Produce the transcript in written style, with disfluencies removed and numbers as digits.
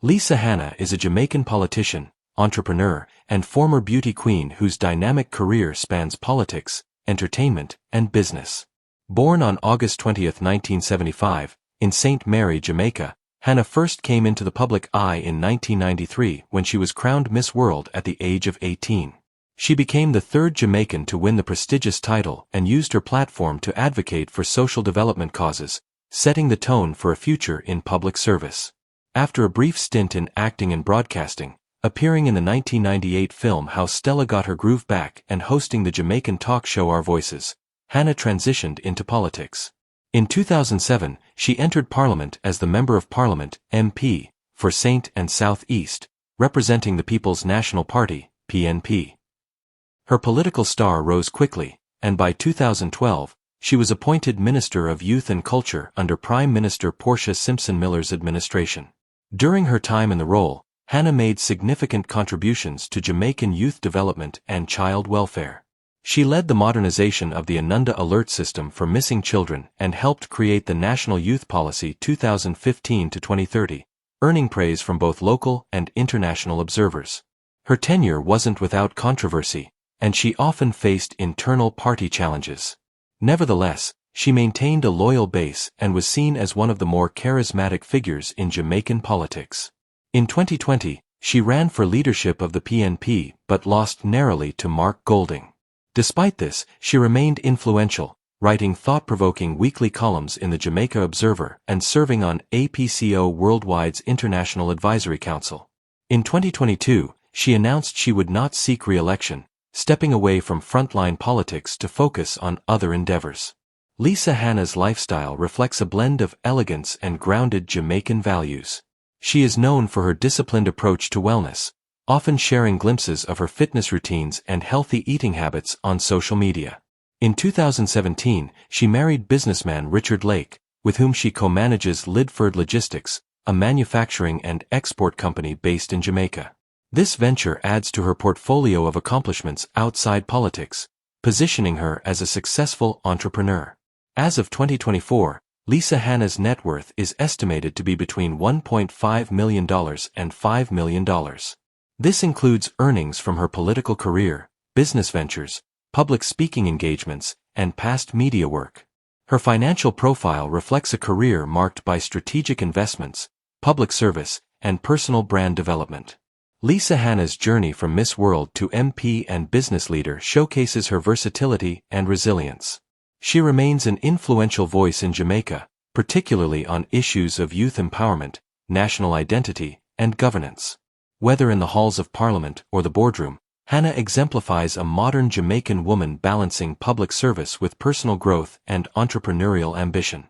Lisa Hanna is a Jamaican politician, entrepreneur, and former beauty queen whose dynamic career spans politics, entertainment, and business. Born on August 20, 1975, in St. Mary, Jamaica, Hanna first came into the public eye in 1993 when she was crowned Miss World at the age of 18. She became the third Jamaican to win the prestigious title and used her platform to advocate for social development causes, setting the tone for a future in public service. After a brief stint in acting and broadcasting, appearing in the 1998 film How Stella Got Her Groove Back and hosting the Jamaican talk show Our Voices, Hanna transitioned into politics. In 2007, she entered Parliament as the Member of Parliament, MP, for Saint and South East, representing the People's National Party, PNP. Her political star rose quickly, and by 2012, she was appointed Minister of Youth and Culture under Prime Minister Portia Simpson-Miller's administration. During her time in the role, Hanna made significant contributions to Jamaican youth development and child welfare. She led the modernization of the Ananda Alert System for missing children and helped create the National Youth Policy 2015-2030, earning praise from both local and international observers. Her tenure wasn't without controversy, and she often faced internal party challenges. Nevertheless, she maintained a loyal base and was seen as one of the more charismatic figures in Jamaican politics. In 2020, she ran for leadership of the PNP but lost narrowly to Mark Golding. Despite this, she remained influential, writing thought-provoking weekly columns in the Jamaica Observer and serving on APCO Worldwide's International Advisory Council. In 2022, she announced she would not seek re-election, stepping away from frontline politics to focus on other endeavors. Lisa Hanna's lifestyle reflects a blend of elegance and grounded Jamaican values. She is known for her disciplined approach to wellness, often sharing glimpses of her fitness routines and healthy eating habits on social media. In 2017, she married businessman Richard Lake, with whom she co-manages Lidford Logistics, a manufacturing and export company based in Jamaica. This venture adds to her portfolio of accomplishments outside politics, positioning her as a successful entrepreneur. As of 2024, Lisa Hanna's net worth is estimated to be between $1.5 million and $5 million. This includes earnings from her political career, business ventures, public speaking engagements, and past media work. Her financial profile reflects a career marked by strategic investments, public service, and personal brand development. Lisa Hanna's journey from Miss World to MP and business leader showcases her versatility and resilience. She remains an influential voice in Jamaica, particularly on issues of youth empowerment, national identity, and governance. Whether in the halls of Parliament or the boardroom, Hanna exemplifies a modern Jamaican woman balancing public service with personal growth and entrepreneurial ambition.